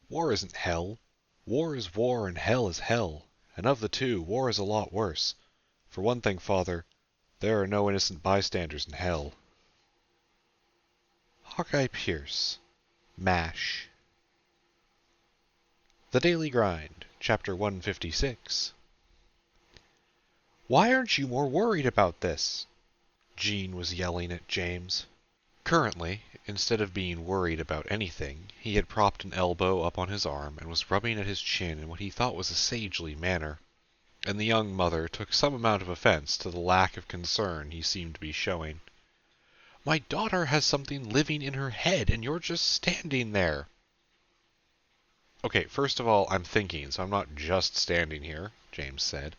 War isn't hell. War is war and hell is hell. And of the two, war is a lot worse. For one thing, Father, there are no innocent bystanders in hell. Hawkeye Pierce. MASH. The Daily Grind, Chapter 156. Why aren't you more worried about this? Jean was yelling at James. Currently, instead of being worried about anything, he had propped an elbow up on his arm and was rubbing at his chin in what he thought was a sagely manner, and the young mother took some amount of offense to the lack of concern he seemed to be showing. My daughter has something living in her head, and you're just standing there. Okay, first of all, I'm thinking, so I'm not just standing here, James said.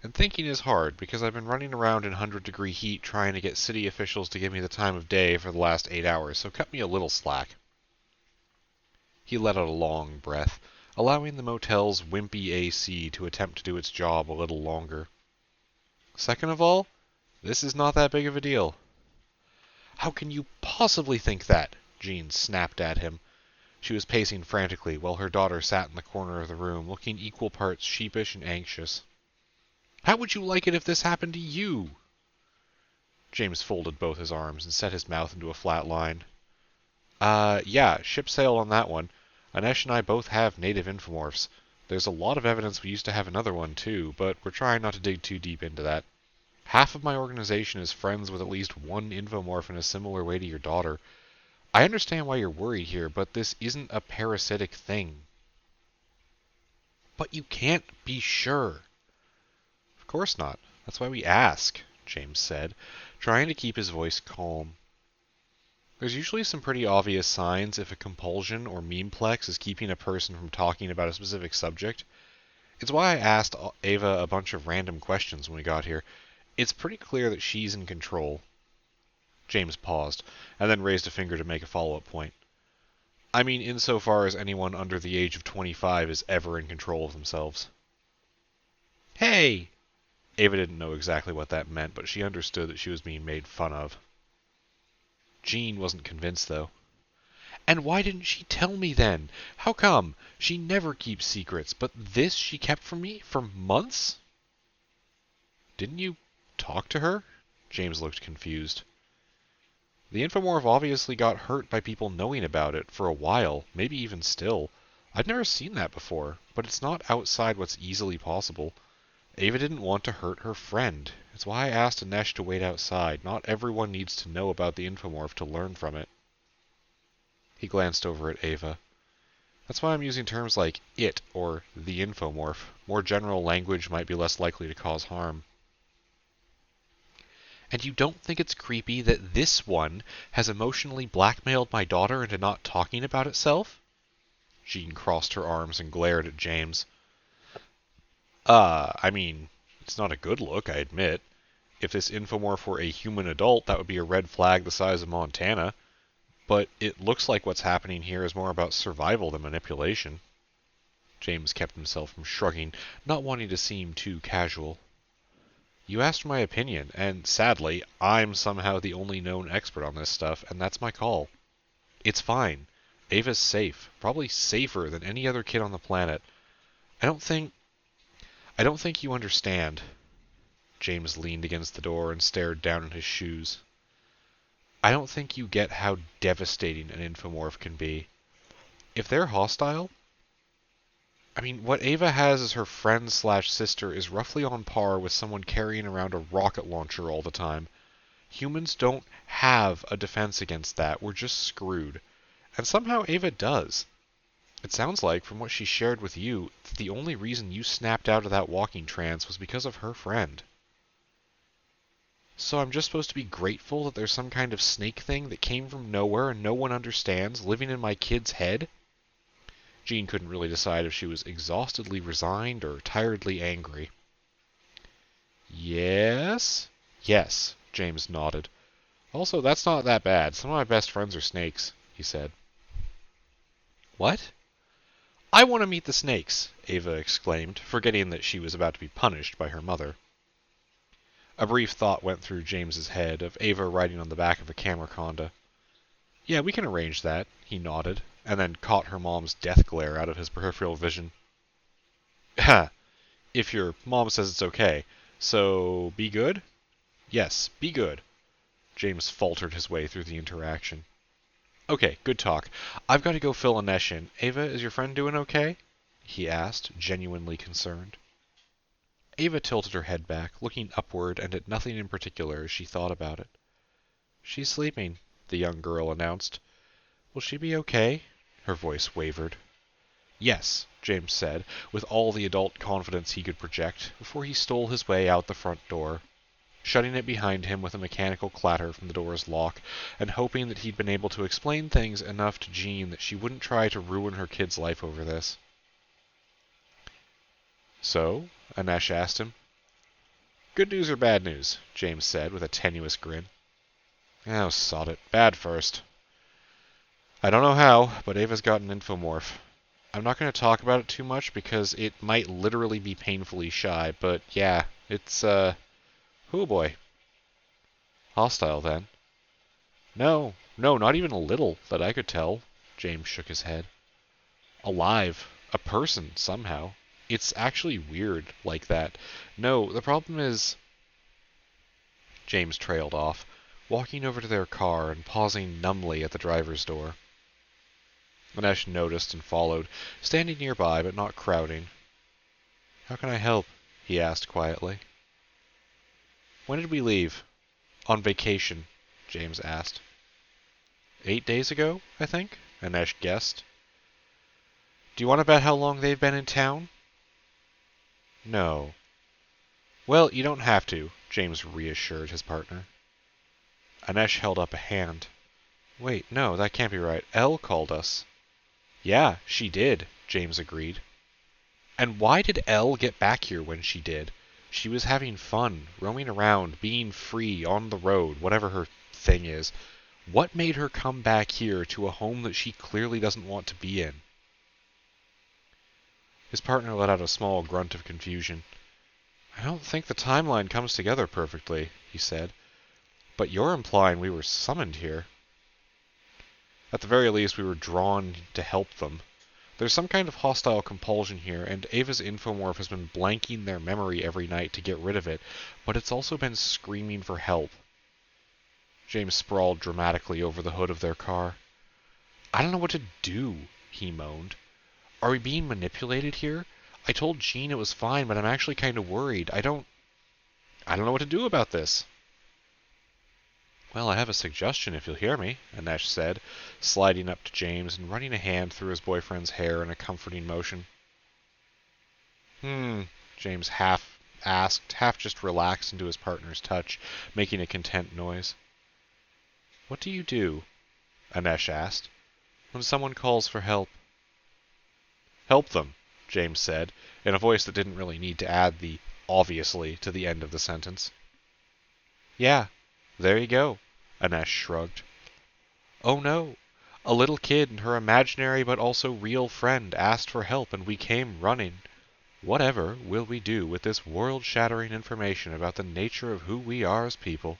And thinking is hard, because I've been running around in 100-degree heat trying to get city officials to give me the time of day for the last 8 hours, so cut me a little slack. He let out a long breath, allowing the motel's wimpy AC to attempt to do its job a little longer. Second of all, this is not that big of a deal. How can you possibly think that? Jean snapped at him. She was pacing frantically, while her daughter sat in the corner of the room, looking equal parts sheepish and anxious. How would you like it if this happened to you? James folded both his arms and set his mouth into a flat line. Yeah, ship sail on that one. Anesh and I both have native infomorphs. There's a lot of evidence we used to have another one too, but we're trying not to dig too deep into that. Half of my organization is friends with at least one infomorph in a similar way to your daughter. I understand why you're worried here, but this isn't a parasitic thing. But you can't be sure. Of course not. That's why we ask, James said, trying to keep his voice calm. There's usually some pretty obvious signs if a compulsion or memeplex is keeping a person from talking about a specific subject. It's why I asked Ava a bunch of random questions when we got here. It's pretty clear that she's in control. James paused, and then raised a finger to make a follow-up point. I mean, insofar as anyone under the age of 25 is ever in control of themselves. Hey! Ava didn't know exactly what that meant, but she understood that she was being made fun of. Jean wasn't convinced, though. And why didn't she tell me then? How come? She never keeps secrets, but this she kept from me for months? Didn't you talk to her? James looked confused. The infomorph obviously got hurt by people knowing about it for a while, maybe even still. I'd never seen that before, but it's not outside what's easily possible. Ava didn't want to hurt her friend. It's why I asked Anesh to wait outside. Not everyone needs to know about the infomorph to learn from it. He glanced over at Ava. That's why I'm using terms like it or the infomorph. More general language might be less likely to cause harm. And you don't think it's creepy that this one has emotionally blackmailed my daughter into not talking about itself? Jean crossed her arms and glared at James. I mean, it's not a good look, I admit. If this infomorph were a human adult, that would be a red flag the size of Montana. But it looks like what's happening here is more about survival than manipulation. James kept himself from shrugging, not wanting to seem too casual. You asked my opinion, and sadly, I'm somehow the only known expert on this stuff, and that's my call. It's fine. Ava's safe. Probably safer than any other kid on the planet. I don't think you understand. James leaned against the door and stared down at his shoes. I don't think you get how devastating an infomorph can be. If they're hostile, I mean, what Ava has as her friend/sister is roughly on par with someone carrying around a rocket launcher all the time. Humans don't have a defense against that. We're just screwed. And somehow Ava does. It sounds like, from what she shared with you, that the only reason you snapped out of that walking trance was because of her friend. So I'm just supposed to be grateful that there's some kind of snake thing that came from nowhere and no one understands, living in my kid's head? Jean couldn't really decide if she was exhaustedly resigned or tiredly angry. Yes? Yes, James nodded. Also, that's not that bad. Some of my best friends are snakes, he said. What? I want to meet the snakes, Ava exclaimed, forgetting that she was about to be punished by her mother. A brief thought went through James's head of Ava riding on the back of a Camerconda. Yeah, we can arrange that, he nodded, and then caught her mom's death glare out of his peripheral vision. Ha! If your mom says it's okay, so be good? Yes, be good. James faltered his way through the interaction. Okay, good talk. I've got to go fill Anesh in. Ava, is your friend doing okay? He asked, genuinely concerned. Ava tilted her head back, looking upward and at nothing in particular as she thought about it. She's sleeping, the young girl announced. Will she be okay? Her voice wavered. Yes, James said, with all the adult confidence he could project, before he stole his way out the front door, shutting it behind him with a mechanical clatter from the door's lock, and hoping that he'd been able to explain things enough to Jean that she wouldn't try to ruin her kid's life over this. So? Anesh asked him. Good news or bad news? James said, with a tenuous grin. Oh, sod it. Bad first. I don't know how, but Ava's got an infomorph. I'm not going to talk about it too much because it might literally be painfully shy, but yeah, it's, oh boy. Hostile, then. No, not even a little, that I could tell. James shook his head. Alive. A person, somehow. It's actually weird, like that. No, the problem is... James trailed off, walking over to their car and pausing numbly at the driver's door. Anesh noticed and followed, standing nearby but not crowding. How can I help? He asked quietly. When did we leave? On vacation, James asked. 8 days ago, I think, Anesh guessed. Do you want to bet how long they've been in town? No. Well, you don't have to, James reassured his partner. Anesh held up a hand. Wait, no, that can't be right. Elle called us. Yeah, she did, James agreed. And why did Elle get back here when she did? She was having fun, roaming around, being free, on the road, whatever her thing is. What made her come back here to a home that she clearly doesn't want to be in? His partner let out a small grunt of confusion. I don't think the timeline comes together perfectly, he said. But you're implying we were summoned here. At the very least, we were drawn to help them. There's some kind of hostile compulsion here, and Ava's infomorph has been blanking their memory every night to get rid of it, but it's also been screaming for help. James sprawled dramatically over the hood of their car. I don't know what to do, he moaned. Are we being manipulated here? I told Jean it was fine, but I'm actually kind of worried. I don't know what to do about this. Well, I have a suggestion if you'll hear me, Anesh said, sliding up to James and running a hand through his boyfriend's hair in a comforting motion. James half asked, half just relaxed into his partner's touch, making a content noise. What do you do? Anesh asked. When someone calls for help. Help them, James said, in a voice that didn't really need to add the obviously to the end of the sentence. Yeah, there you go, Anesh shrugged. Oh no, a little kid and her imaginary but also real friend asked for help and we came running. Whatever will we do with this world-shattering information about the nature of who we are as people?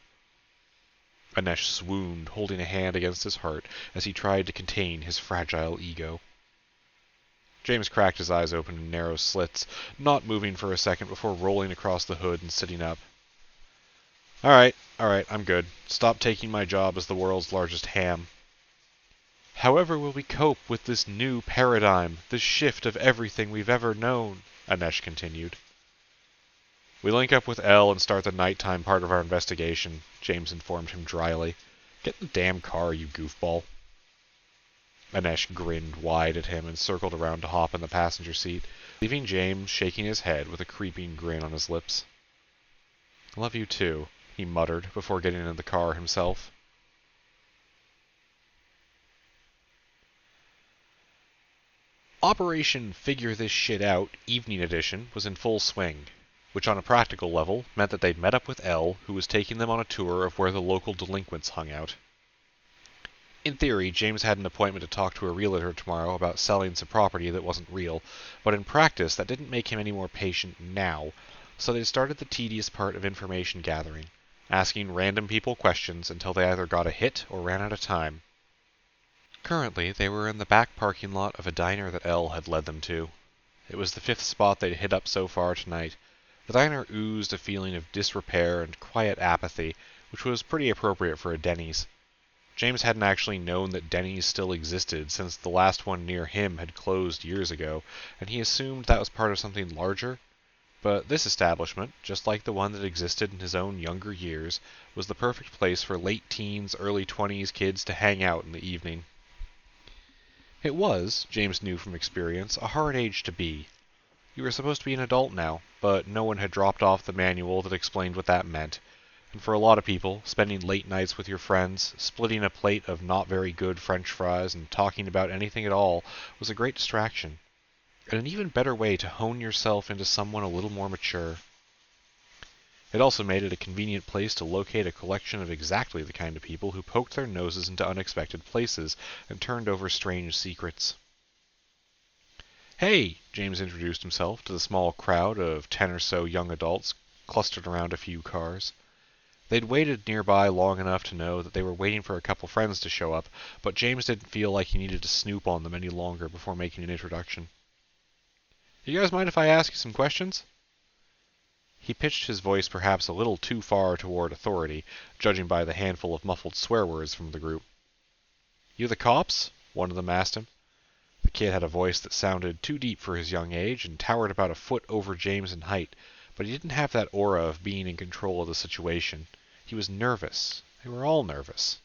Anesh swooned, holding a hand against his heart as he tried to contain his fragile ego. James cracked his eyes open in narrow slits, not moving for a second before rolling across the hood and sitting up. All right, I'm good. Stop taking my job as the world's largest ham. However will we cope with this new paradigm, this shift of everything we've ever known? Anesh continued. We link up with Elle and start the nighttime part of our investigation, James informed him dryly. Get in the damn car, you goofball. Anesh grinned wide at him and circled around to hop in the passenger seat, leaving James shaking his head with a creeping grin on his lips. Love you too, he muttered before getting in the car himself. Operation Figure This Shit Out Evening Edition was in full swing, which on a practical level meant that they'd met up with Elle, who was taking them on a tour of where the local delinquents hung out. In theory, James had an appointment to talk to a realtor tomorrow about selling some property that wasn't real, but in practice that didn't make him any more patient now, so they started the tedious part of information gathering, asking random people questions until they either got a hit or ran out of time. Currently, they were in the back parking lot of a diner that Elle had led them to. It was the fifth spot they'd hit up so far tonight. The diner oozed a feeling of disrepair and quiet apathy, which was pretty appropriate for a Denny's. James hadn't actually known that Denny's still existed since the last one near him had closed years ago, and he assumed that was part of something larger. But this establishment, just like the one that existed in his own younger years, was the perfect place for late teens, early 20s kids to hang out in the evening. It was, James knew from experience, a hard age to be. You were supposed to be an adult now, but no one had dropped off the manual that explained what that meant. And for a lot of people, spending late nights with your friends, splitting a plate of not very good French fries, and talking about anything at all was a great distraction, and an even better way to hone yourself into someone a little more mature. It also made it a convenient place to locate a collection of exactly the kind of people who poked their noses into unexpected places and turned over strange secrets. "Hey," James introduced himself to the small crowd of 10 or so young adults clustered around a few cars. They'd waited nearby long enough to know that they were waiting for a couple friends to show up, but James didn't feel like he needed to snoop on them any longer before making an introduction. "You guys mind if I ask you some questions?" He pitched his voice perhaps a little too far toward authority, judging by the handful of muffled swear words from the group. "You the cops?" one of them asked him. The kid had a voice that sounded too deep for his young age and towered about a foot over James in height, but he didn't have that aura of being in control of the situation. He was nervous. They were all nervous.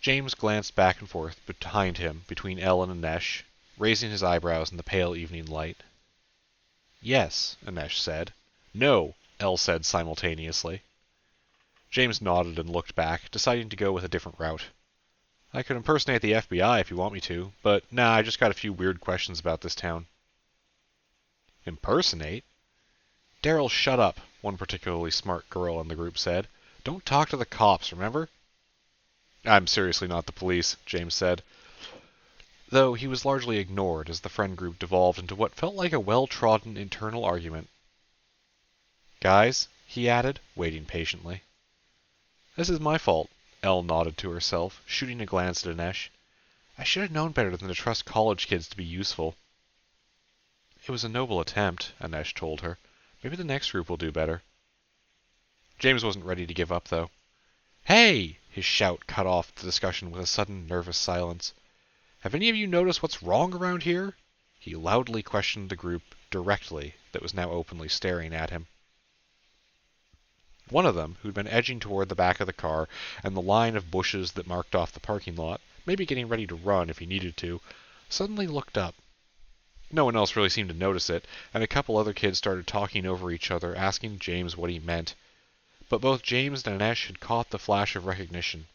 James glanced back and forth behind him between Elle and Anesh, raising his eyebrows in the pale evening light. "Yes," Anesh said. "No," Elle said simultaneously. James nodded and looked back, deciding to go with a different route. "I could impersonate the FBI if you want me to, but nah, I just got a few weird questions about this town." "Impersonate?" "Daryl, shut up," one particularly smart girl in the group said. "Don't talk to the cops, remember?" "I'm seriously not the police," James said, though he was largely ignored as the friend group devolved into what felt like a well-trodden internal argument. "Guys," he added, waiting patiently. "This is my fault," Elle nodded to herself, shooting a glance at Anesh. "I should have known better than to trust college kids to be useful." "It was a noble attempt," Anesh told her. "Maybe the next group will do better." James wasn't ready to give up, though. "Hey!" His shout cut off the discussion with a sudden nervous silence. "Have any of you noticed what's wrong around here?" He loudly questioned the group directly that was now openly staring at him. One of them, who'd been edging toward the back of the car and the line of bushes that marked off the parking lot, maybe getting ready to run if he needed to, suddenly looked up. No one else really seemed to notice it, and a couple other kids started talking over each other, asking James what he meant. But both James and Anesh had caught the flash of recognition.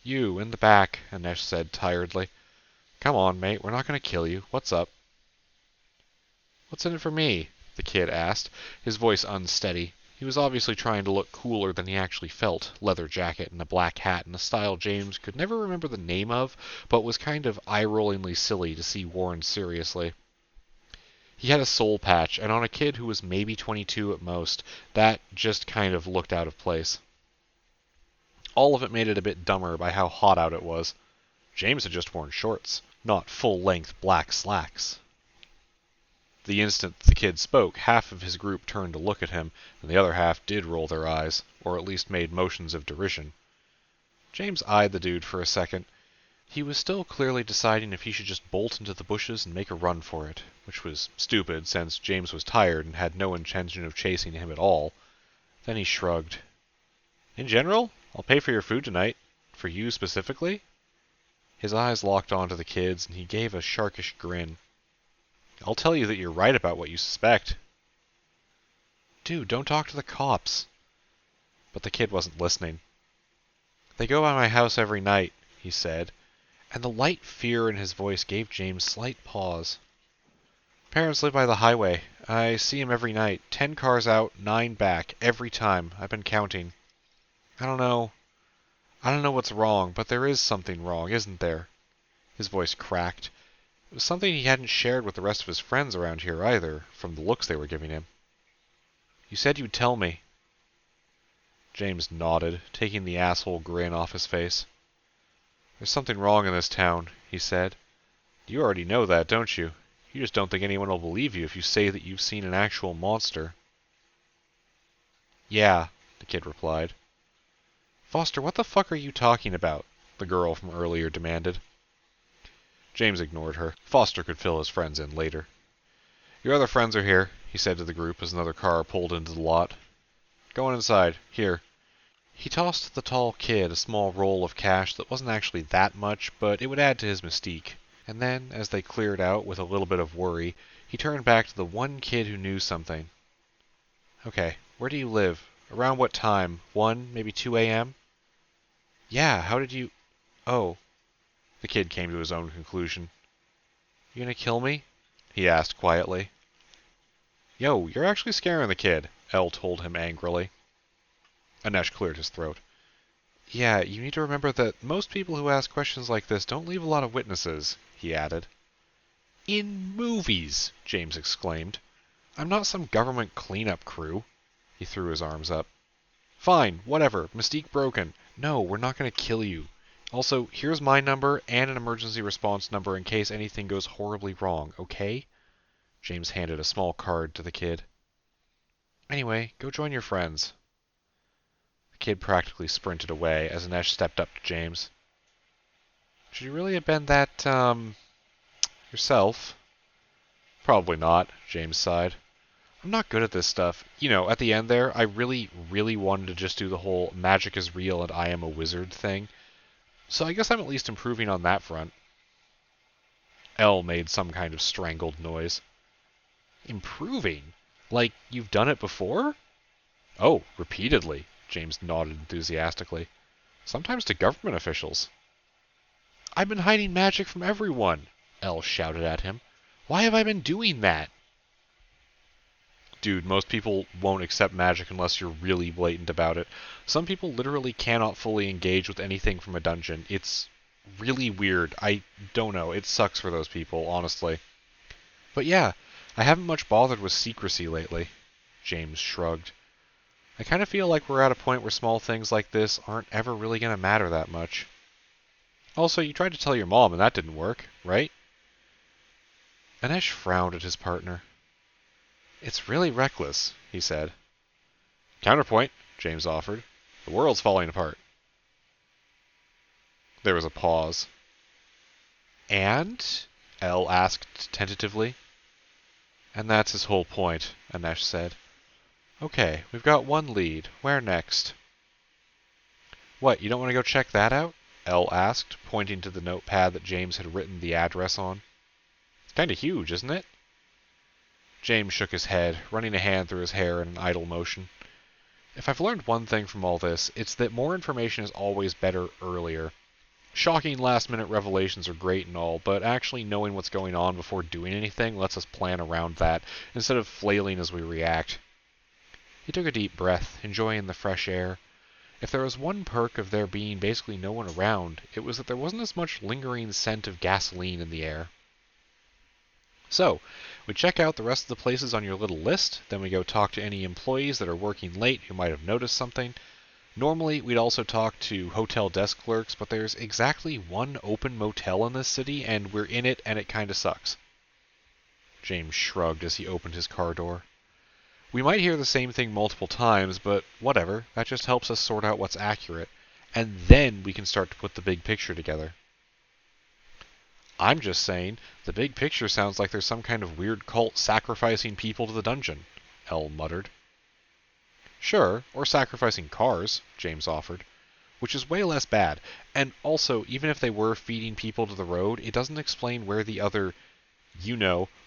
"You, in the back," Anesh said tiredly. "Come on, mate, we're not going to kill you. What's up?" "What's in it for me?" the kid asked, his voice unsteady. He was obviously trying to look cooler than he actually felt, leather jacket and a black hat in a style James could never remember the name of, but was kind of eye-rollingly silly to see worn seriously. He had a soul patch, and on a kid who was maybe 22 at most, that just kind of looked out of place. All of it made it a bit dumber by how hot out it was. James had just worn shorts, not full-length black slacks. The instant the kid spoke, half of his group turned to look at him, and the other half did roll their eyes, or at least made motions of derision. James eyed the dude for a second. He was still clearly deciding if he should just bolt into the bushes and make a run for it, which was stupid since James was tired and had no intention of chasing him at all. Then he shrugged. "In general, I'll pay for your food tonight. For you specifically?" His eyes locked onto the kids, and he gave a sharkish grin. "I'll tell you that you're right about what you suspect." "Dude, don't talk to the cops." But the kid wasn't listening. "They go by my house every night," he said, and the light fear in his voice gave James slight pause. "Parents live by the highway. I see 'em every night. 10 cars out, 9 back, every time. I've been counting. I don't know what's wrong, but there is something wrong, isn't there?" His voice cracked. It was something he hadn't shared with the rest of his friends around here either, from the looks they were giving him. "You said you'd tell me." James nodded, taking the asshole grin off his face. There's something wrong in this town, he said. You already know that, don't you? You just don't think anyone will believe you if you say that you've seen an actual monster. Yeah, the kid replied. Foster, what the fuck are you talking about? The girl from earlier demanded. James ignored her. Foster could fill his friends in later. Your other friends are here, he said to the group as another car pulled into the lot. Go on inside. Here. He tossed the tall kid a small roll of cash that wasn't actually that much, but it would add to his mystique. And then, as they cleared out with a little bit of worry, he turned back to the one kid who knew something. Okay, where do you live? Around what time? 1, maybe 2 a.m.? Yeah, how did you... Oh. The kid came to his own conclusion. You gonna kill me? He asked quietly. Yo, you're actually scaring the kid, Elle told him angrily. Anesh cleared his throat. Yeah, you need to remember that most people who ask questions like this don't leave a lot of witnesses, he added. In movies, James exclaimed. I'm not some government cleanup crew. He threw his arms up. Fine, whatever, mystique broken. No, we're not going to kill you. Also, here's my number and an emergency response number in case anything goes horribly wrong, okay? James handed a small card to the kid. Anyway, go join your friends. The kid practically sprinted away as Anesh stepped up to James. Should you really have been that, yourself? Probably not, James sighed. I'm not good at this stuff. You know, at the end there, I really, really wanted to just do the whole magic is real and I am a wizard thing. So I guess I'm at least improving on that front. Elle made some kind of strangled noise. Improving? Like, you've done it before? Oh, repeatedly, James nodded enthusiastically. Sometimes to government officials. I've been hiding magic from everyone, Elle shouted at him. Why have I been doing that? Dude, most people won't accept magic unless you're really blatant about it. Some people literally cannot fully engage with anything from a dungeon. It's really weird. I don't know. It sucks for those people, honestly. But yeah, I haven't much bothered with secrecy lately. James shrugged. I kind of feel like we're at a point where small things like this aren't ever really going to matter that much. Also, you tried to tell your mom and that didn't work, right? Anesh frowned at his partner. It's really reckless, he said. Counterpoint, James offered. The world's falling apart. There was a pause. And? Elle asked tentatively. And that's his whole point, Anesh said. Okay, we've got one lead. Where next? What, you don't want to go check that out? Elle asked, pointing to the notepad that James had written the address on. It's kind of huge, isn't it? James shook his head, running a hand through his hair in an idle motion. If I've learned one thing from all this, it's that more information is always better earlier. Shocking last-minute revelations are great and all, but actually knowing what's going on before doing anything lets us plan around that, instead of flailing as we react. He took a deep breath, enjoying the fresh air. If there was one perk of there being basically no one around, it was that there wasn't as much lingering scent of gasoline in the air. So, we check out the rest of the places on your little list, then we go talk to any employees that are working late who might have noticed something. Normally, we'd also talk to hotel desk clerks, but there's exactly one open motel in this city, and we're in it, and it kinda sucks. James shrugged as he opened his car door. We might hear the same thing multiple times, but whatever, that just helps us sort out what's accurate, and then we can start to put the big picture together. I'm just saying, the big picture sounds like there's some kind of weird cult sacrificing people to the dungeon, Elle muttered. Sure, or sacrificing cars, James offered, which is way less bad, and also, even if they were feeding people to the road, it doesn't explain where the other,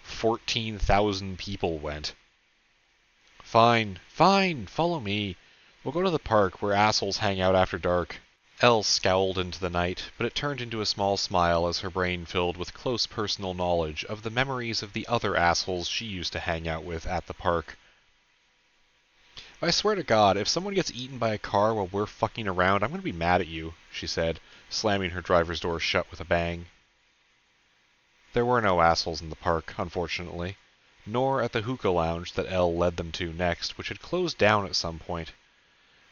14,000 people went. Fine, follow me. We'll go to the park where assholes hang out after dark. Elle scowled into the night, but it turned into a small smile as her brain filled with close personal knowledge of the memories of the other assholes she used to hang out with at the park. I swear to God, if someone gets eaten by a car while we're fucking around, I'm going to be mad at you, she said, slamming her driver's door shut with a bang. There were no assholes in the park, unfortunately, nor at the hookah lounge that Elle led them to next, which had closed down at some point.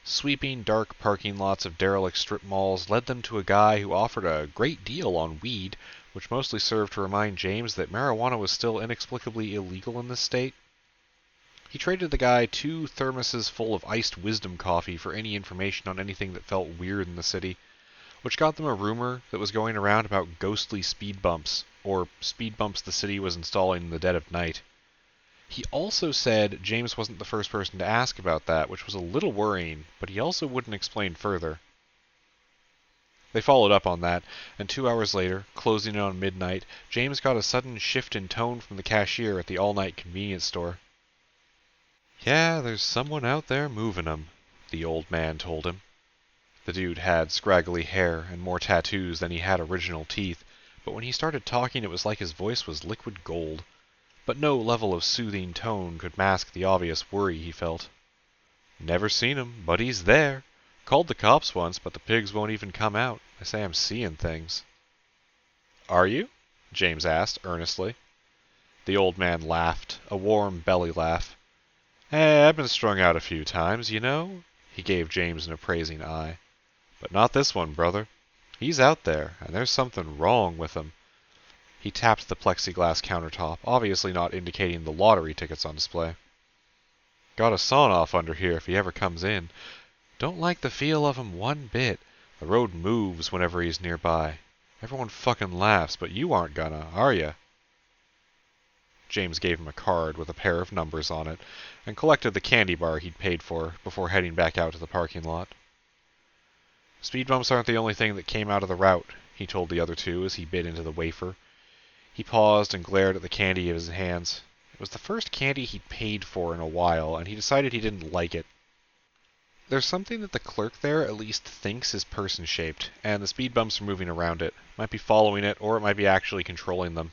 Sweeping, dark parking lots of derelict strip malls led them to a guy who offered a great deal on weed, which mostly served to remind James that marijuana was still inexplicably illegal in this state. He traded the guy 2 thermoses full of iced wisdom coffee for any information on anything that felt weird in the city, which got them a rumor that was going around about ghostly speed bumps, or speed bumps the city was installing in the dead of night. He also said James wasn't the first person to ask about that, which was a little worrying, but he also wouldn't explain further. They followed up on that, and 2 hours later, closing in on midnight, James got a sudden shift in tone from the cashier at the all-night convenience store. "Yeah, there's someone out there moving 'em," the old man told him. The dude had scraggly hair and more tattoos than he had original teeth, but when he started talking it was like his voice was liquid gold. But no level of soothing tone could mask the obvious worry he felt. "Never seen him, but he's there. Called the cops once, but the pigs won't even come out. They say I'm seeing things." "Are you?" James asked, earnestly. The old man laughed, a warm belly laugh. I've been strung out a few times, you know." He gave James an appraising eye. "But not this one, brother. He's out there, and there's something wrong with him." He tapped the plexiglass countertop, obviously not indicating the lottery tickets on display. "Got a sawn-off under here if he ever comes in. Don't like the feel of him one bit. The road moves whenever he's nearby. Everyone fucking laughs, but you aren't gonna, are ya?" James gave him a card with a pair of numbers on it, and collected the candy bar he'd paid for before heading back out to the parking lot. "Speed bumps aren't the only thing that came out of the route," he told the other two as he bit into the wafer. He paused and glared at the candy in his hands. It was the first candy he'd paid for in a while, and he decided he didn't like it. "There's something that the clerk there at least thinks is person-shaped, and the speed bumps are moving around it. Might be following it, or it might be actually controlling them."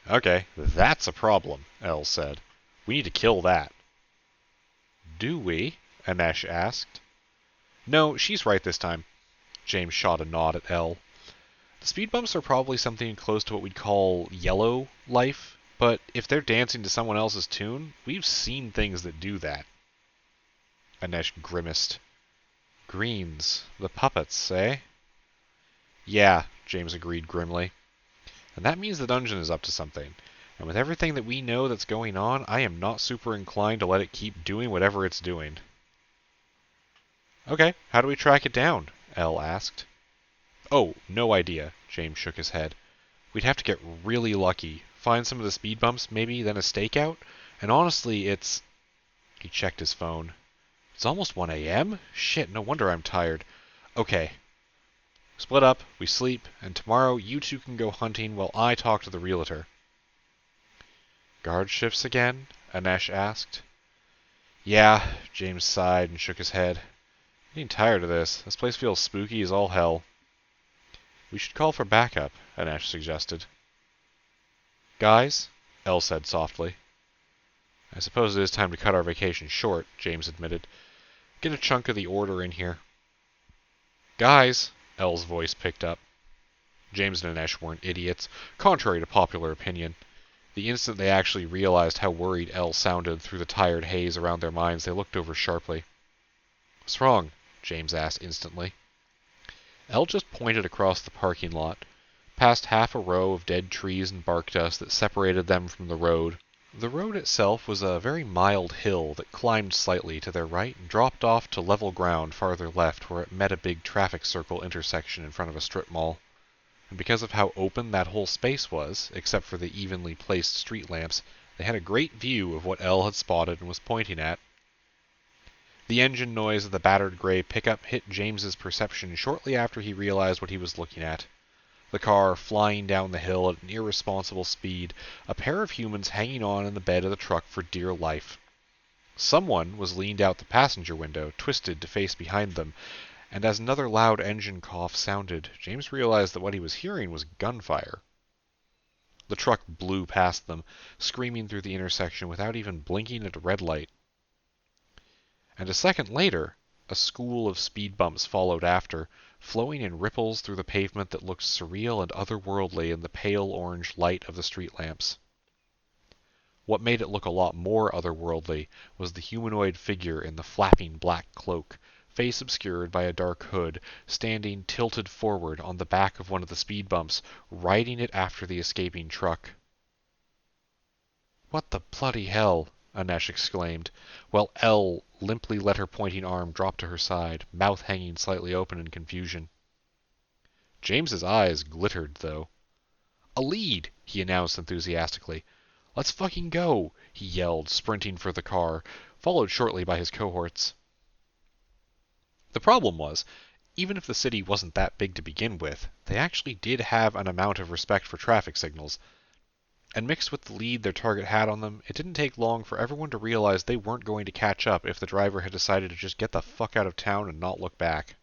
"Okay, that's a problem," El said. "We need to kill that." "Do we?" Anesh asked. "No, she's right this time." James shot a nod at El. "The speed bumps are probably something close to what we'd call yellow life, but if they're dancing to someone else's tune, we've seen things that do that." Anesh grimaced. "Greens, the puppets, eh?" "Yeah," James agreed grimly. "And that means the dungeon is up to something. And with everything that we know that's going on, I am not super inclined to let it keep doing whatever it's doing." "Okay, how do we track it down?" El asked. "Oh, no idea," James shook his head. "We'd have to get really lucky, find some of the speed bumps maybe, then a stakeout, and honestly, it's..." He checked his phone. "It's almost 1 a.m.? Shit, no wonder I'm tired. Okay. Split up, we sleep, and tomorrow you two can go hunting while I talk to the realtor." "Guard shifts again?" Anesh asked. "Yeah," James sighed and shook his head. "Getting tired of this. This place feels spooky as all hell." "We should call for backup," Anesh suggested. "Guys," El said softly. "I suppose it is time to cut our vacation short," James admitted. "Get a chunk of the order in here." "Guys," El's voice picked up. James and Anesh weren't idiots, contrary to popular opinion. The instant they actually realized how worried El sounded through the tired haze around their minds, they looked over sharply. "What's wrong?" James asked instantly. El just pointed across the parking lot, past half a row of dead trees and bark dust that separated them from the road. The road itself was a very mild hill that climbed slightly to their right and dropped off to level ground farther left where it met a big traffic circle intersection in front of a strip mall. And because of how open that whole space was, except for the evenly placed street lamps, they had a great view of what El had spotted and was pointing at. The engine noise of the battered gray pickup hit James's perception shortly after he realized what he was looking at. The car flying down the hill at an irresponsible speed, a pair of humans hanging on in the bed of the truck for dear life. Someone was leaned out the passenger window, twisted to face behind them, and as another loud engine cough sounded, James realized that what he was hearing was gunfire. The truck blew past them, screaming through the intersection without even blinking at a red light. And a second later, a school of speed bumps followed after, flowing in ripples through the pavement that looked surreal and otherworldly in the pale orange light of the street lamps. What made it look a lot more otherworldly was the humanoid figure in the flapping black cloak, face obscured by a dark hood, standing tilted forward on the back of one of the speed bumps, riding it after the escaping truck. "What the bloody hell!" Anesh exclaimed, while Elle limply let her pointing arm drop to her side, mouth hanging slightly open in confusion. James's eyes glittered, though. "A lead!" he announced enthusiastically. "Let's fucking go!" he yelled, sprinting for the car, followed shortly by his cohorts. The problem was, even if the city wasn't that big to begin with, they actually did have an amount of respect for traffic signals, and mixed with the lead their target had on them, it didn't take long for everyone to realize they weren't going to catch up if the driver had decided to just get the fuck out of town and not look back.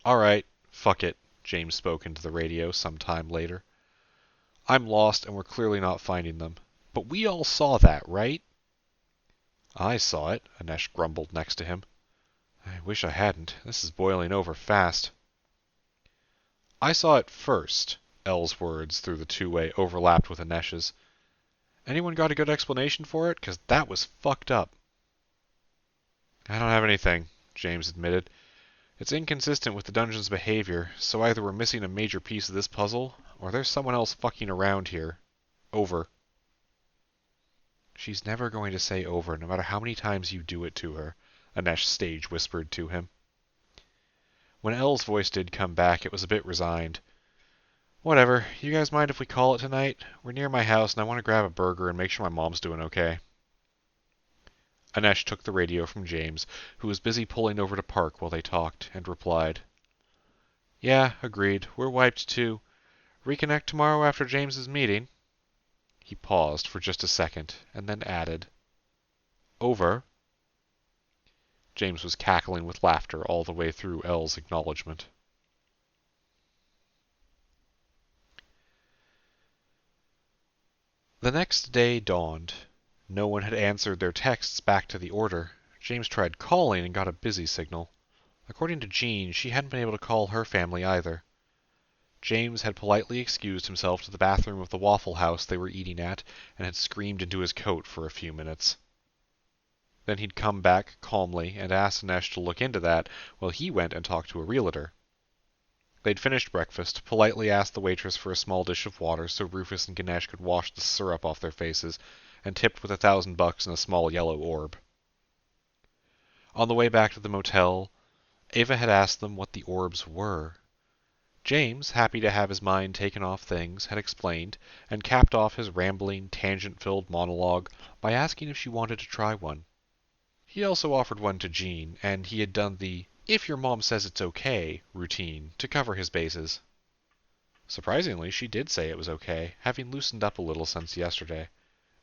"Alright, fuck it," James spoke into the radio some time later. "I'm lost and we're clearly not finding them. But we all saw that, right?" "I saw it," Anesh grumbled next to him. "I wish I hadn't. This is boiling over fast." "I saw it first." Elle's words through the two-way overlapped with Anesh's. "Anyone got a good explanation for it? 'Cause that was fucked up." "I don't have anything," James admitted. "It's inconsistent with the dungeon's behavior, so either we're missing a major piece of this puzzle, or there's someone else fucking around here. Over." "She's never going to say over, no matter how many times you do it to her," Anesh stage whispered to him. When Elle's voice did come back, it was a bit resigned. "Whatever. You guys mind if we call it tonight? We're near my house, and I want to grab a burger and make sure my mom's doing okay." Anesh took the radio from James, who was busy pulling over to park while they talked, and replied, "Yeah, agreed. We're wiped too. Reconnect tomorrow after James's meeting?" He paused for just a second, and then added, "Over." James was cackling with laughter all the way through Elle's acknowledgement. The next day dawned. No one had answered their texts back to the order. James tried calling and got a busy signal. According to Jean, she hadn't been able to call her family either. James had politely excused himself to the bathroom of the Waffle House they were eating at, and had screamed into his coat for a few minutes. Then he'd come back calmly and asked Anesh to look into that while he went and talked to a realtor. They'd finished breakfast, politely asked the waitress for a small dish of water so Rufus and Ganesh could wash the syrup off their faces, and tipped with $1,000 in a small yellow orb. On the way back to the motel, Ava had asked them what the orbs were. James, happy to have his mind taken off things, had explained, and capped off his rambling, tangent-filled monologue by asking if she wanted to try one. He also offered one to Jean, and he had done the "if your mom says it's okay" routine to cover his bases. Surprisingly, she did say it was okay, having loosened up a little since yesterday.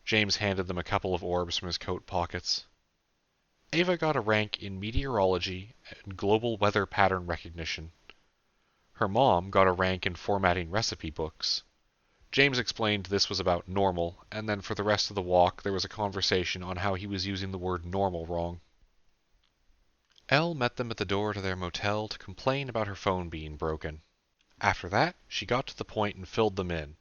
James handed them a couple of orbs from his coat pockets. Ava got a rank in meteorology and global weather pattern recognition. Her mom got a rank in formatting recipe books. James explained this was about normal, and then for the rest of the walk there was a conversation on how he was using the word normal wrong. Elle met them at the door to their motel to complain about her phone being broken. After that, she got to the point and filled them in.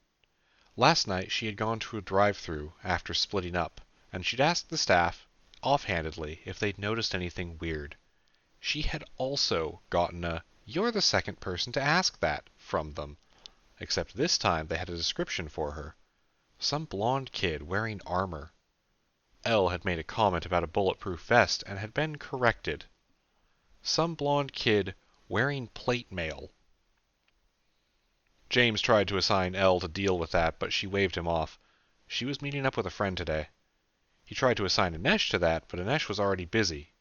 Last night she had gone to a drive-thru after splitting up, and she'd asked the staff, offhandedly, if they'd noticed anything weird. She had also gotten a "you're the second person to ask that" from them, except this time they had a description for her. Some blonde kid wearing armor. Elle had made a comment about a bulletproof vest and had been corrected. Some blonde kid wearing plate mail. James tried to assign Elle to deal with that, but she waved him off. She was meeting up with a friend today. He tried to assign Anesh to that, but Anesh was already busy.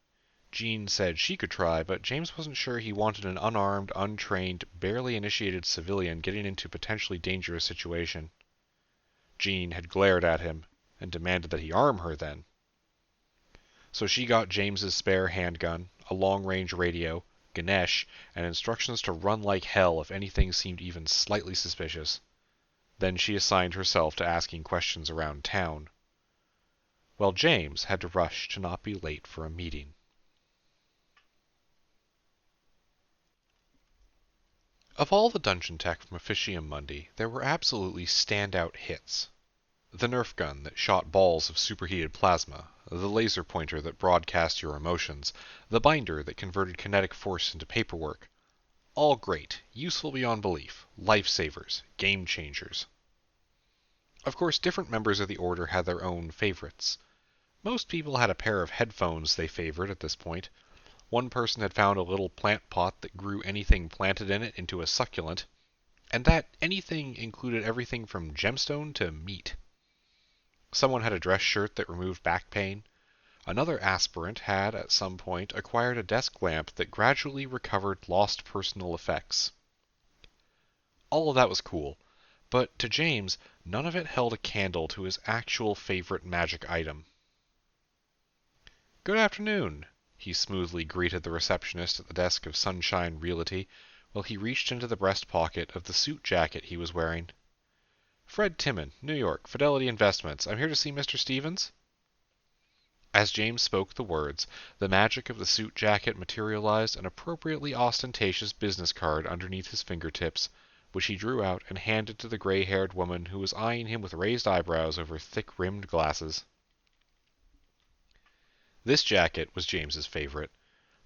Jean said she could try, but James wasn't sure he wanted an unarmed, untrained, barely initiated civilian getting into a potentially dangerous situation. Jean had glared at him and demanded that he arm her then. So she got James's spare handgun, a long-range radio, Ganesh, and instructions to run like hell if anything seemed even slightly suspicious. Then she assigned herself to asking questions around town, while James had to rush to not be late for a meeting. Of all the dungeon tech from Officium Mundi, there were absolutely standout hits. The Nerf gun that shot balls of superheated plasma, the laser pointer that broadcast your emotions, the binder that converted kinetic force into paperwork. All great, useful beyond belief, lifesavers, game changers. Of course, different members of the Order had their own favorites. Most people had a pair of headphones they favored at this point. One person had found a little plant pot that grew anything planted in it into a succulent, and that anything included everything from gemstone to meat. Someone had a dress shirt that removed back pain. Another aspirant had, at some point, acquired a desk lamp that gradually recovered lost personal effects. All of that was cool, but to James, none of it held a candle to his actual favorite magic item. "Good afternoon," he smoothly greeted the receptionist at the desk of Sunshine Realty, while he reached into the breast pocket of the suit jacket he was wearing. "Fred Timon, New York, Fidelity Investments. I'm here to see Mr. Stevens." As James spoke the words, the magic of the suit jacket materialized an appropriately ostentatious business card underneath his fingertips, which he drew out and handed to the gray-haired woman who was eyeing him with raised eyebrows over thick-rimmed glasses. This jacket was James's favorite,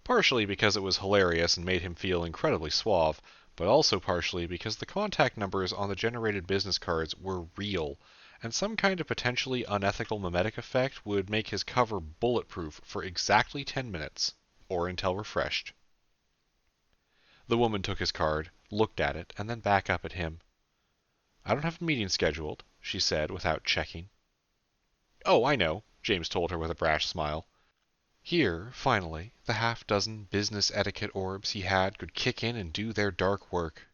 partially because it was hilarious and made him feel incredibly suave, but also partially because the contact numbers on the generated business cards were real, and some kind of potentially unethical mimetic effect would make his cover bulletproof for exactly 10 minutes, or until refreshed. The woman took his card, looked at it, and then back up at him. "I don't have a meeting scheduled," she said without checking. "Oh, I know," James told her with a brash smile. Here, finally, the half-dozen business etiquette orbs he had could kick in and do their dark work.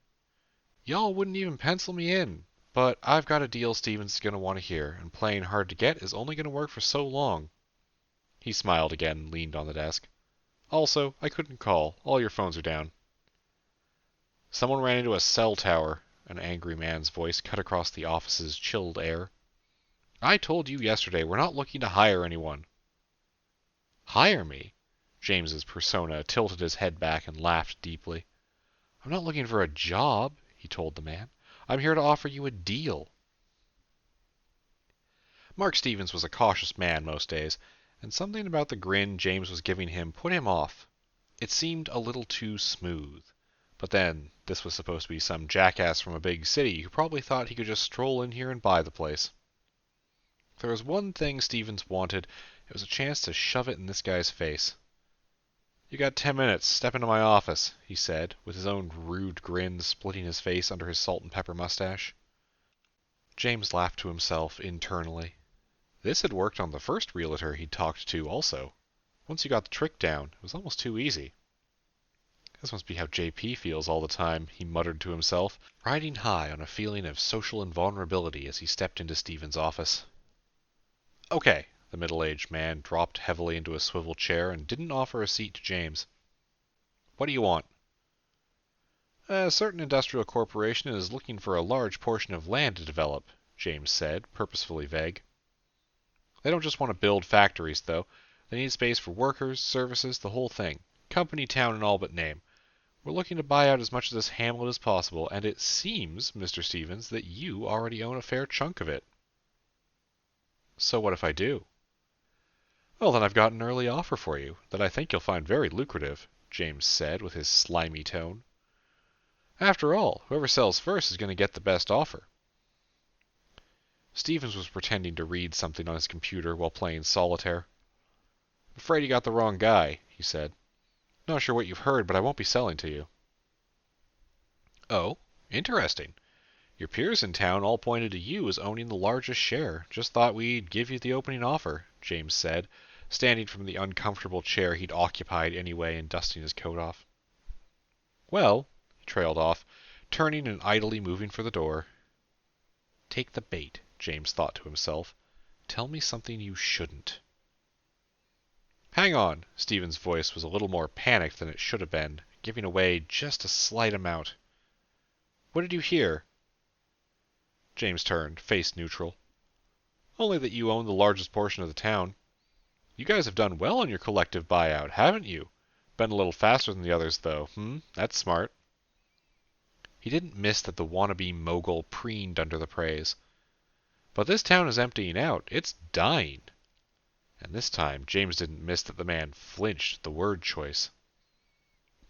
"Y'all wouldn't even pencil me in, but I've got a deal Stevens is going to want to hear, and playing hard to get is only going to work for so long." He smiled again and leaned on the desk. "Also, I couldn't call. All your phones are down." "Someone ran into a cell tower," an angry man's voice cut across the office's chilled air. "I told you yesterday we're not looking to hire anyone." "Hire me?" James's persona tilted his head back and laughed deeply. "I'm not looking for a job," he told the man. "I'm here to offer you a deal." Mark Stevens was a cautious man most days, and something about the grin James was giving him put him off. It seemed a little too smooth. But then, this was supposed to be some jackass from a big city who probably thought he could just stroll in here and buy the place. If there was one thing Stevens wanted, it was a chance to shove it in this guy's face. "You got 10 minutes. Step into my office," he said, with his own rude grin splitting his face under his salt and pepper mustache. James laughed to himself internally. This had worked on the first realtor he'd talked to also. Once you got the trick down, it was almost too easy. "This must be how JP feels all the time," he muttered to himself, riding high on a feeling of social invulnerability as he stepped into Stevens' office. "Okay." The middle-aged man dropped heavily into a swivel chair and didn't offer a seat to James. "What do you want?" "A certain industrial corporation is looking for a large portion of land to develop," James said, purposefully vague. "They don't just want to build factories, though. They need space for workers, services, the whole thing. Company town in all but name. We're looking to buy out as much of this hamlet as possible, and it seems, Mr. Stevens, that you already own a fair chunk of it." "So what if I do?" "Well, then I've got an early offer for you that I think you'll find very lucrative," James said with his slimy tone. "After all, whoever sells first is going to get the best offer." Stevens was pretending to read something on his computer while playing solitaire. "I'm afraid you got the wrong guy," he said. "Not sure what you've heard, but I won't be selling to you." "Oh, interesting. Your peers in town all pointed to you as owning the largest share. Just thought we'd give you the opening offer," James said, standing from the uncomfortable chair he'd occupied anyway and dusting his coat off. "Well," he trailed off, turning and idly moving for the door. "Take the bait," James thought to himself. "Tell me something you shouldn't." "Hang on." Stephen's voice was a little more panicked than it should have been, giving away just a slight amount. "What did you hear?" James turned, face neutral. "Only that you own the largest portion of the town. You guys have done well on your collective buyout, haven't you? Been a little faster than the others, though. That's smart." He didn't miss that the wannabe mogul preened under the praise. But this town is emptying out. It's dying. And this time, James didn't miss that the man flinched at the word choice.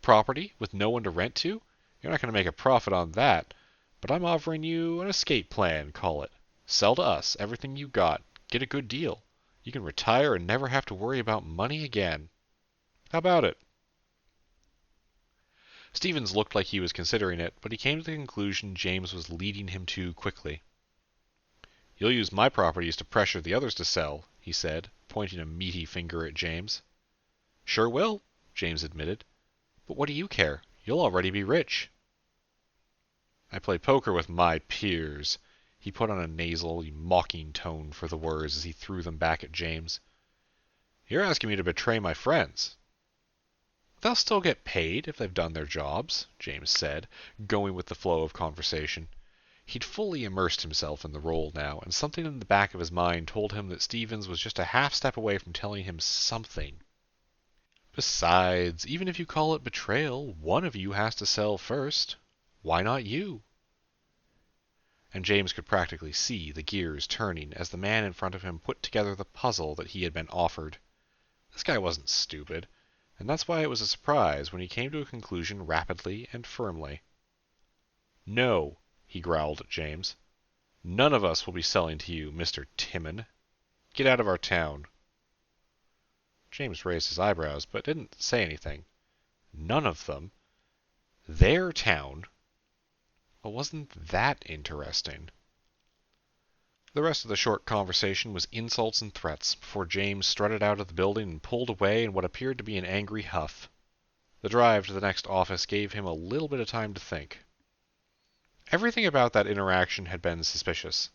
Property with no one to rent to? You're not going to make a profit on that. But I'm offering you an escape plan, call it. Sell to us everything you got. Get a good deal. You can retire and never have to worry about money again. How about it? Stevens looked like he was considering it, but he came to the conclusion James was leading him to quickly. You'll use my properties to pressure the others to sell, he said, pointing a meaty finger at James. Sure will, James admitted. But what do you care? You'll already be rich. I play poker with my peers. He put on a nasal, mocking tone for the words as he threw them back at James. You're asking me to betray my friends. They'll still get paid if they've done their jobs, James said, going with the flow of conversation. He'd fully immersed himself in the role now, and something in the back of his mind told him that Stevens was just a half step away from telling him something. Besides, even if you call it betrayal, one of you has to sell first. Why not you? And James could practically see the gears turning as the man in front of him put together the puzzle that he had been offered. This guy wasn't stupid, and that's why it was a surprise when he came to a conclusion rapidly and firmly. No, he growled at James. None of us will be selling to you, Mr. Timon. Get out of our town. James raised his eyebrows, but didn't say anything. None of them? Their town? Well, wasn't that interesting? The rest of the short conversation was insults and threats before James strutted out of the building and pulled away in what appeared to be an angry huff. The drive to the next office gave him a little bit of time to think. Everything about that interaction had been suspicious.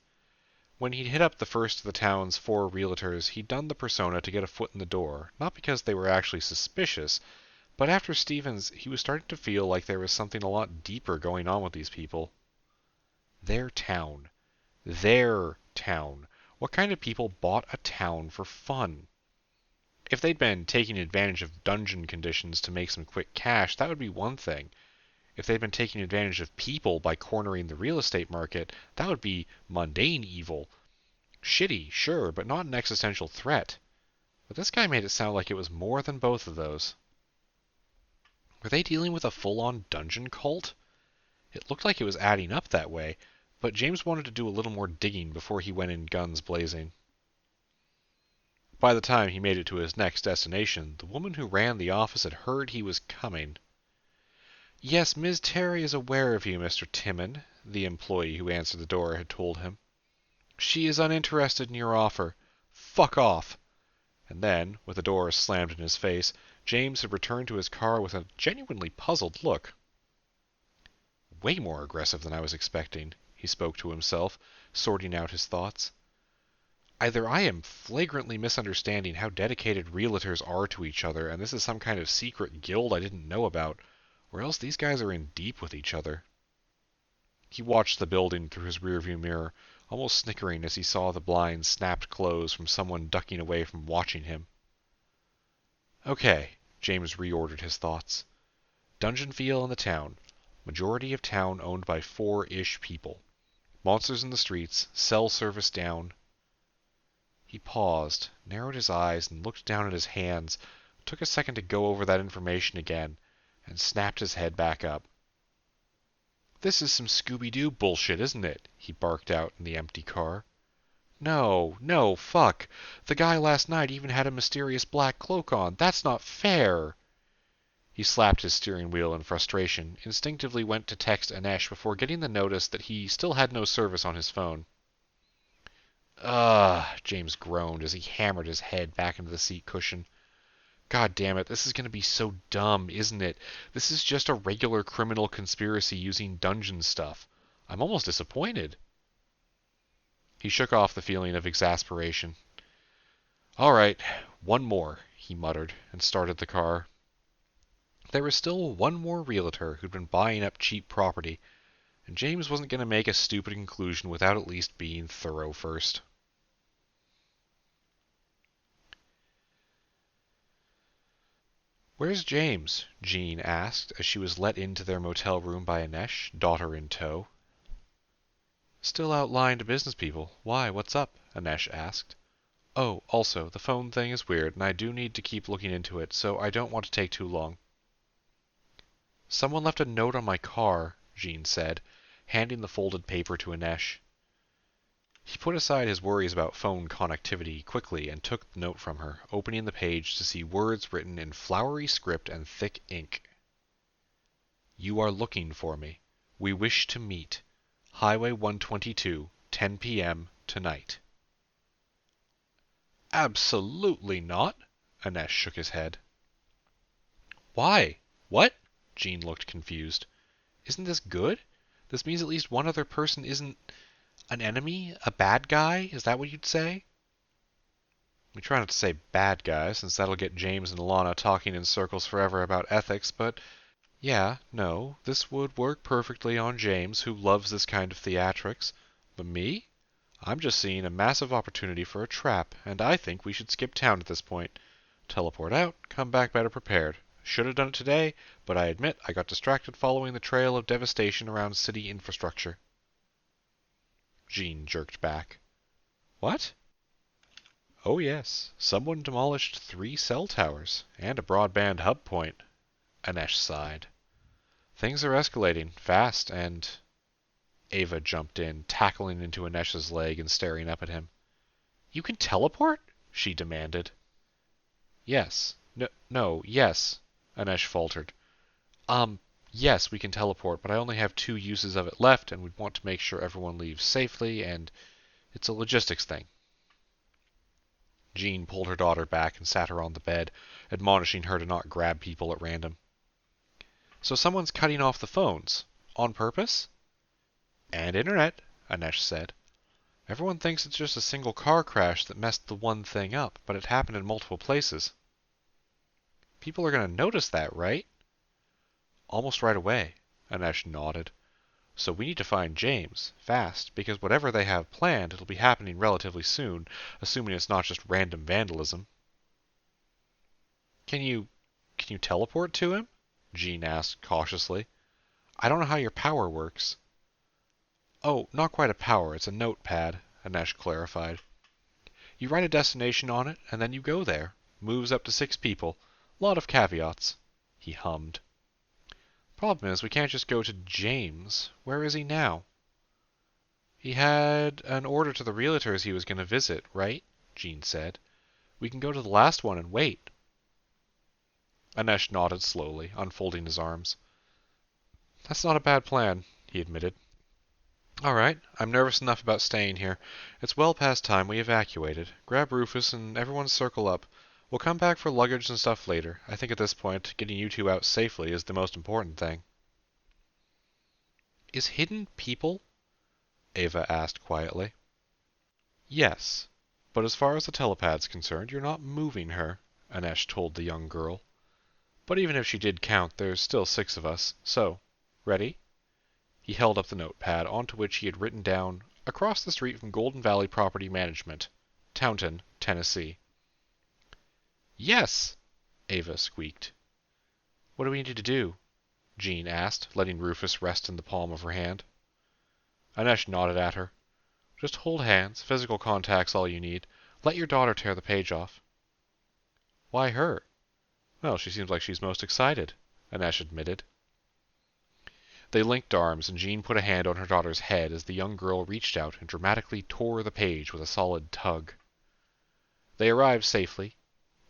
When he'd hit up the first of the town's 4 realtors, he'd done the persona to get a foot in the door, not because they were actually suspicious, but after Stevens, he was starting to feel like there was something a lot deeper going on with these people. Their town. Their town. What kind of people bought a town for fun? If they'd been taking advantage of dungeon conditions to make some quick cash, that would be one thing. If they'd been taking advantage of people by cornering the real estate market, that would be mundane evil. Shitty, sure, but not an existential threat. But this guy made it sound like it was more than both of those. Were they dealing with a full-on dungeon cult? It looked like it was adding up that way, but James wanted to do a little more digging before he went in guns blazing. By the time he made it to his next destination, the woman who ran the office had heard he was coming. Yes, Ms. Terry is aware of you, Mr. Timon, the employee who answered the door had told him. She is uninterested in your offer. Fuck off. And then, with the door slammed in his face, James had returned to his car with a genuinely puzzled look. Way more aggressive than I was expecting, he spoke to himself, sorting out his thoughts. Either I am flagrantly misunderstanding how dedicated realtors are to each other, and this is some kind of secret guild I didn't know about, or else these guys are in deep with each other. He watched the building through his rearview mirror, almost snickering as he saw the blinds snapped closed from someone ducking away from watching him. Okay, James reordered his thoughts. Dungeon feel in the town. Majority of town owned by 4-ish people. Monsters in the streets, cell service down. He paused, narrowed his eyes, and looked down at his hands, took a second to go over that information again, and snapped his head back up. This is some Scooby-Doo bullshit, isn't it? He barked out in the empty car. No, fuck. The guy last night even had a mysterious black cloak on. That's not fair. He slapped his steering wheel in frustration, instinctively went to text Anesh before getting the notice that he still had no service on his phone. James groaned as he hammered his head back into the seat cushion. God damn it, this is going to be so dumb, isn't it? This is just a regular criminal conspiracy using dungeon stuff. I'm almost disappointed. He shook off the feeling of exasperation. All right, one more, he muttered, and started the car. There was still one more realtor who'd been buying up cheap property, and James wasn't going to make a stupid conclusion without at least being thorough first. Where's James? Jean asked as she was let into their motel room by Anesh, daughter in tow. Still out lying to business people. Why, what's up? Anesh asked. Oh, also, the phone thing is weird, and I do need to keep looking into it, so I don't want to take too long. Someone left a note on my car, Jean said, handing the folded paper to Anesh. He put aside his worries about phone connectivity quickly and took the note from her, opening the page to see words written in flowery script and thick ink. You are looking for me. We wish to meet. Highway 122, 10 p.m. tonight. Absolutely not, Anesh shook his head. Why? What? Jean looked confused. Isn't this good? This means at least one other person isn't an enemy? A bad guy? Is that what you'd say? We try not to say bad guy, since that'll get James and Alana talking in circles forever about ethics, but yeah, no, this would work perfectly on James, who loves this kind of theatrics. But me? I'm just seeing a massive opportunity for a trap, and I think we should skip town at this point. Teleport out, come back better prepared. Should have done it today, but I admit I got distracted following the trail of devastation around city infrastructure. Jean jerked back. What? Oh yes, someone demolished 3 cell towers, and a broadband hub point. Anesh sighed. Things are escalating, fast, and... Ava jumped in, tackling into Anesh's leg and staring up at him. You can teleport? She demanded. Yes. No, yes, Anesh faltered. Yes, we can teleport, but I only have 2 uses of it left, and we'd want to make sure everyone leaves safely, and it's a logistics thing. Jean pulled her daughter back and sat her on the bed, admonishing her to not grab people at random. So someone's cutting off the phones. On purpose? And internet, Anesh said. Everyone thinks it's just a single car crash that messed the one thing up, but it happened in multiple places. People are going to notice that, right? Almost right away, Anesh nodded. So we need to find James, fast, because whatever they have planned, it'll be happening relatively soon, assuming it's not just random vandalism. Can you teleport to him? Jean asked cautiously. I don't know how your power works. Oh, not quite a power, it's a notepad, Anesh clarified. You write a destination on it, and then you go there. Moves up to 6 people. Lot of caveats. He hummed. Problem is, we can't just go to James. Where is he now? He had an order to the realtors he was going to visit, right? Jean said. We can go to the last one and wait. Anesh nodded slowly, unfolding his arms. That's not a bad plan, he admitted. All right, I'm nervous enough about staying here. It's well past time we evacuated. Grab Rufus and everyone circle up. We'll come back for luggage and stuff later. I think at this point, getting you 2 out safely is the most important thing. Is hidden people? Ava asked quietly. Yes, but as far as the telepad's concerned, you're not moving her, Anesh told the young girl. But even if she did count, there's still 6 of us. So, ready? He held up the notepad, onto which he had written down, across the street from Golden Valley Property Management, Taunton, Tennessee. Yes! Ava squeaked. What do we need to do? Jean asked, letting Rufus rest in the palm of her hand. Anesh nodded at her. Just hold hands, physical contact's all you need. Let your daughter tear the page off. Why her? Well, she seems like she's most excited, Anesh admitted. They linked arms, and Jean put a hand on her daughter's head as the young girl reached out and dramatically tore the page with a solid tug. They arrived safely,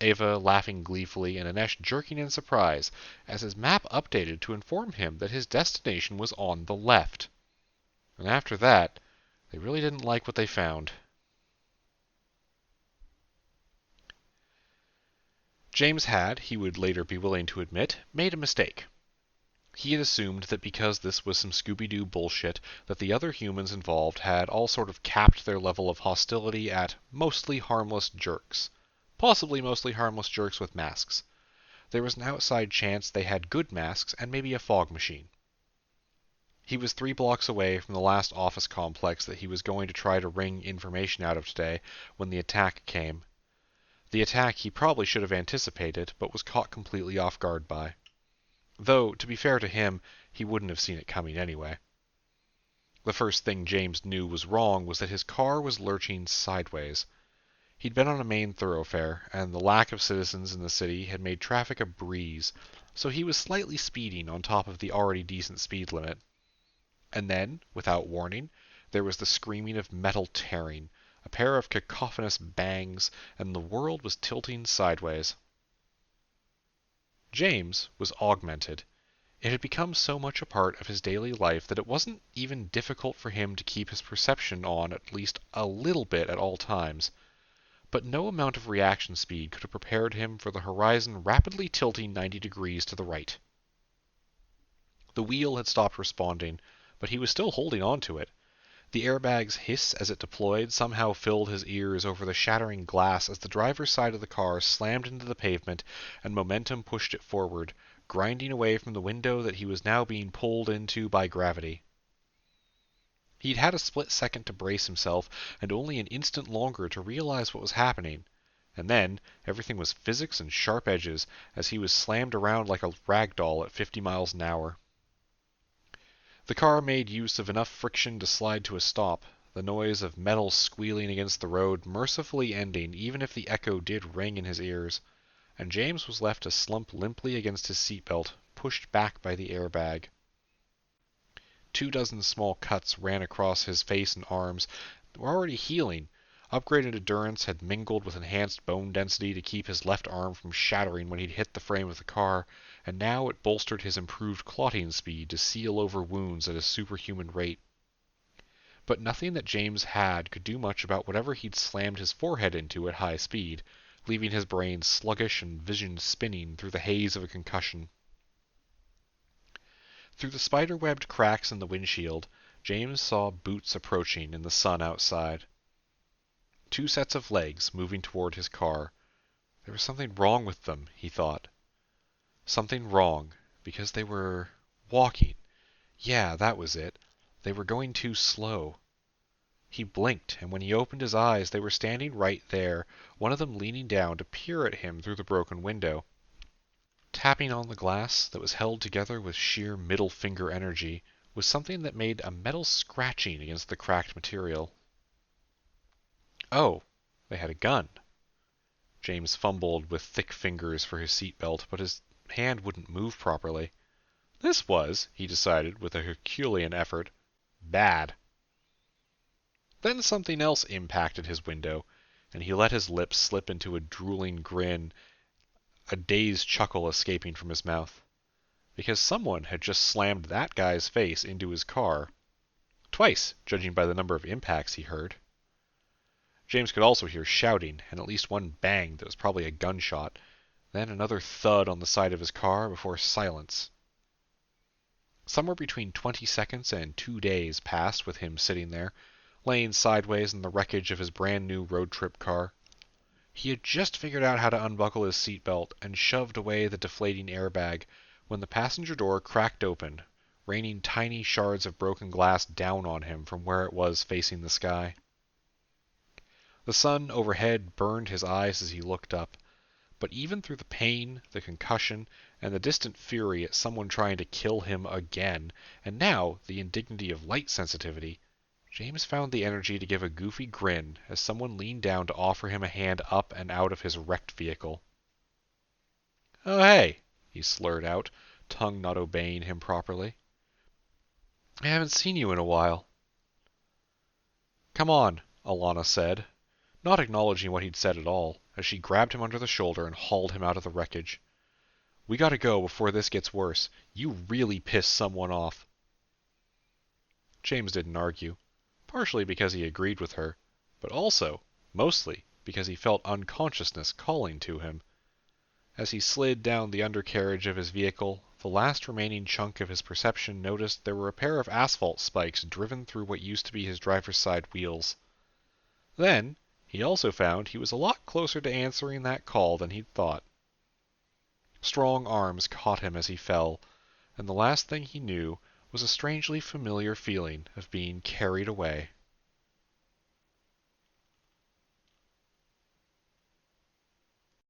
Ava laughing gleefully and Anesh jerking in surprise as his map updated to inform him that his destination was on the left. And after that, they really didn't like what they found. James had, he would later be willing to admit, made a mistake. He had assumed that because this was some Scooby-Doo bullshit, that the other humans involved had all sort of capped their level of hostility at mostly harmless jerks. Possibly mostly harmless jerks with masks. There was an outside chance they had good masks and maybe a fog machine. He was 3 blocks away from the last office complex that he was going to try to wring information out of today when the attack came. The attack he probably should have anticipated, but was caught completely off guard by. Though, to be fair to him, he wouldn't have seen it coming anyway. The first thing James knew was wrong was that his car was lurching sideways. He'd been on a main thoroughfare, and the lack of citizens in the city had made traffic a breeze, so he was slightly speeding on top of the already decent speed limit. And then, without warning, there was the screaming of metal tearing, a pair of cacophonous bangs, and the world was tilting sideways. James was augmented. It had become so much a part of his daily life that it wasn't even difficult for him to keep his perception on at least a little bit at all times. But no amount of reaction speed could have prepared him for the horizon rapidly tilting 90 degrees to the right. The wheel had stopped responding, but he was still holding on to it. The airbag's hiss as it deployed somehow filled his ears over the shattering glass as the driver's side of the car slammed into the pavement and momentum pushed it forward, grinding away from the window that he was now being pulled into by gravity. He'd had a split second to brace himself, and only an instant longer to realize what was happening. And then, everything was physics and sharp edges, as he was slammed around like a rag doll at 50 miles an hour. The car made use of enough friction to slide to a stop, the noise of metal squealing against the road mercifully ending even if the echo did ring in his ears, and James was left to slump limply against his seatbelt, pushed back by the airbag. 24 small cuts ran across his face and arms that were already healing. Upgraded endurance had mingled with enhanced bone density to keep his left arm from shattering when he'd hit the frame of the car, and now it bolstered his improved clotting speed to seal over wounds at a superhuman rate. But nothing that James had could do much about whatever he'd slammed his forehead into at high speed, leaving his brain sluggish and vision spinning through the haze of a concussion. Through the spider-webbed cracks in the windshield, James saw boots approaching in the sun outside. 2 sets of legs moving toward his car. There was something wrong with them, he thought. Something wrong, because they were walking. Yeah, that was it. They were going too slow. He blinked, and when he opened his eyes, they were standing right there, one of them leaning down to peer at him through the broken window. Tapping on the glass that was held together with sheer middle finger energy was something that made a metal scratching against the cracked material. Oh, they had a gun. James fumbled with thick fingers for his seatbelt, but his hand wouldn't move properly. This was, he decided with a Herculean effort, bad. Then something else impacted his window, and he let his lips slip into a drooling grin, a dazed chuckle escaping from his mouth. Because someone had just slammed that guy's face into his car. Twice, judging by the number of impacts he heard. James could also hear shouting, and at least one bang that was probably a gunshot, then another thud on the side of his car before silence. Somewhere between 20 seconds and 2 days passed with him sitting there, laying sideways in the wreckage of his brand new road trip car. He had just figured out how to unbuckle his seatbelt and shoved away the deflating airbag when the passenger door cracked open, raining tiny shards of broken glass down on him from where it was facing the sky. The sun overhead burned his eyes as he looked up, but even through the pain, the concussion, and the distant fury at someone trying to kill him again, and now the indignity of light sensitivity, James found the energy to give a goofy grin as someone leaned down to offer him a hand up and out of his wrecked vehicle. "Oh, hey," he slurred out, tongue not obeying him properly. "I haven't seen you in a while." "Come on," Alana said, not acknowledging what he'd said at all, as she grabbed him under the shoulder and hauled him out of the wreckage. "We gotta go before this gets worse. You really pissed someone off." James didn't argue, partially because he agreed with her, but also, mostly, because he felt unconsciousness calling to him. As he slid down the undercarriage of his vehicle, the last remaining chunk of his perception noticed there were a pair of asphalt spikes driven through what used to be his driver's side wheels. Then, he also found he was a lot closer to answering that call than he'd thought. Strong arms caught him as he fell, and the last thing he knew was a strangely familiar feeling of being carried away.